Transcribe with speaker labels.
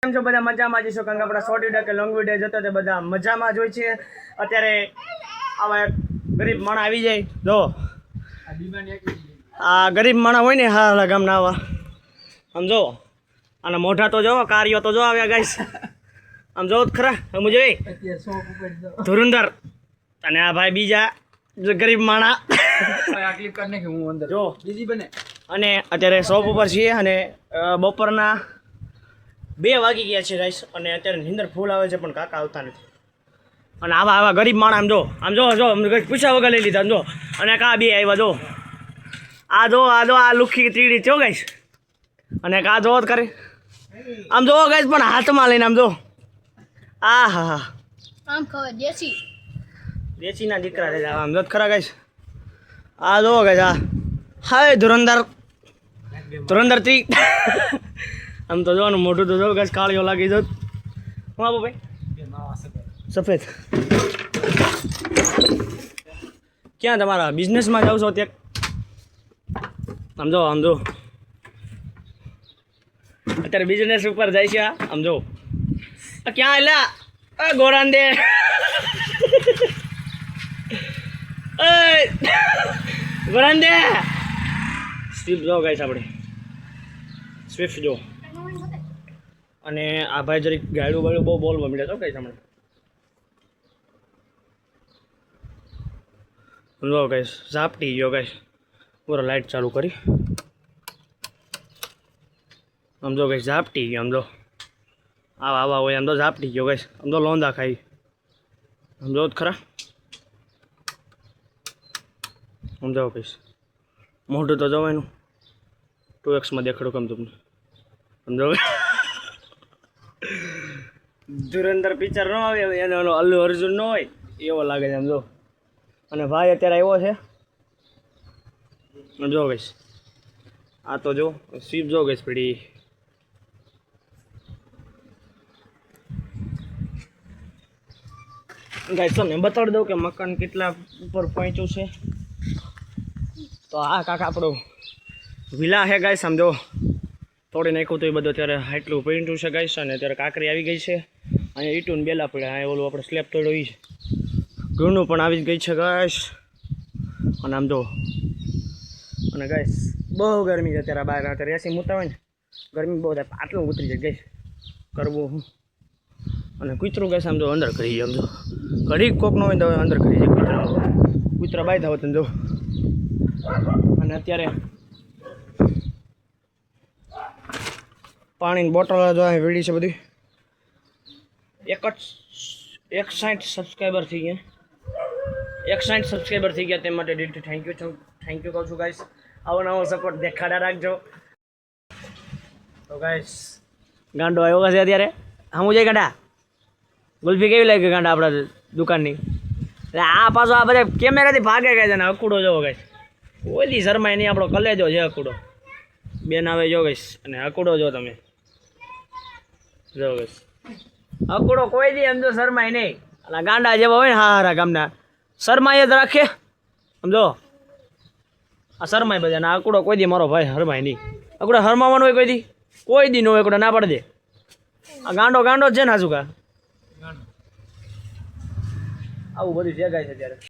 Speaker 1: કેમ છો બધા મજામાં જ છો? કારણ કે આપણા શોર્ટ વિડીયો કે લોંગ વિડીયો જોતો તે બધા મજામાં જ હોય છે. અત્યારે આવા ગરીબ માણા આવી જાય જો આ ગરીબ માણા હોય ને હા ગામના આવા સમજો અને મોઢા તો જો કાર્યો તો જો આવ્યા ગાઈસ આમ જો ખરા સમજ જોઈ ધુરંધર અને આ ભાઈ બીજા ગરીબ માણા જો અને અત્યારે શોપ ઉપર છીએ અને બપોરના 2 વાગી ગયા છે ગાઈસ અને અત્યારે નીંદર ફૂલ આવે છે પણ કાકા આવતા નથી અને આવા ગરીબ માણા આમ જો પૂછા વગર લઈ લીધા જો અને કા બે આવ્યા જો આ લુખી ત્રીડી થયો ગાઈસ અને કા જો કરે આમ જો ગાઈસ પણ હાથમાં લઈને આમ જો આ હા
Speaker 2: આમ ખબર
Speaker 1: દેશી ના દીકરા છે આમ જો ખરા ગાઈસ આ જો ગાઈસ આ હાય ધુરંધર 3 આમ તો જોવાનું મોઢું તો જો ગાઈસ કાળિયો લાગી જો હું આપો ભાઈ સફેદ ક્યાં તમારા બિઝનેસમાં જાવ છો ત્યાં આમ જો અત્યારે બિઝનેસ ઉપર જાય છે આમ જો ક્યાં એલા ગોરાન દે ગોરાન દે સ્વિફ્ટ જો ગાઈસ આપણે સ્વિફ્ટ જો અને આ ભાઈ જરીક ગાડું બાળું બહુ બોલવા મળ્યા તો કઈ હમણાં જો ગાઈસ ઝાપટી ગયો ગાઈસ પૂરો લાઇટ ચાલુ કરી આમ જો ગાઈસ ઝાપટી ગયો આમ જો આવા હોય આમ તો ઝાપટી ગયો ગાઈસ આમ તો લોંદા ખાઈ આમ જો ખરા આમ જાઓ ગાઈસ મોઢું તો જવાનું 2x માં દેખાડો કમ તમને સમજો ધુરંધર પિક્ચર ન આવે એને ઓલો અલ્લુ અર્જુન ન હોય એવો લાગે છે સમજો અને ભાઈ અત્યારે આવ્યો છે જો ગઈશ આ તો જો સ્વીપ જો ગઈશ પડી ગાઈસ તમને બતાડી દઉં કે મકાન કેટલા ઉપર પહોંચ્યું છે તો આ કાકા આપણો વિલા છે ગાઈસ સમજો તોડી નાખ્યું તો એ બધું અત્યારે આટલું પેઇન્ટું છે ગાઈસ અને અત્યારે કાંકરી આવી ગઈ છે અહીંયા ઈટું બેલા પડ્યા અહીંયા ઓલું આપણે સ્લેબ તોડ્યો એ છે ઘૂણું પણ આવી જ ગઈ છે ગાઈસ અને આમ જો અને ગાઈસ બહુ ગરમી છે અત્યારે બહાર અત્યારે એસી મૂતા હોય ને ગરમી બહુ થાય આટલું ઉતરી જાય ગાઈસ કરવું હું અને કૂતરું ગાઈસ આમ જો અંદર કરી જાય આમ જો ઘડીક કોક ન હોય તો અંદર કરી જાય કૂતરા બાય હોત જો અને અત્યારે પાણીની બોટલ જો વીડી છે બધી 61 સબસ્ક્રાઈબર થઈ ગયા 61 સબસ્ક્રાઈબર થઈ ગયા તે માટે દિલથી થેન્ક યુ કહું છું ગાઈસ આવો નવો સપોર્ટ દેખાડા રાખજો તો ગાઈસ ગાંડો આવ્યો છે અત્યારે હમું જાય ગાંડા ગુલ્ફી કેવી લાગી ગાંડા આપણા દુકાનની એટલે આ પાછો આ બધા કેમેરાથી ભાગે ગયા છે ને અકુડો જોવો ગાઈસ ઓલી શરમાય નહીં આપણો કલેજો છે અકુડો બેન આવે જો ગાઈસ અને અકુડો જો તમે જો ગાઈસ અકુડો કોઈ દી સમજો શરમાય નહીં અને ગાંડા જેવા હોય ને હારા ગામના શરમાય જ રાખે સમજો આ શરમાય બધા ને અકુડો કોઈ દી મારો ભાઈ શરમાય નહીં અકુડો શરમાવાનું હોય કોઈ દી ન હોય અકુડો ના પાડી દે આ ગાંડો જ છે ને આજુકા આવું બધું છે ગાય છે અત્યારે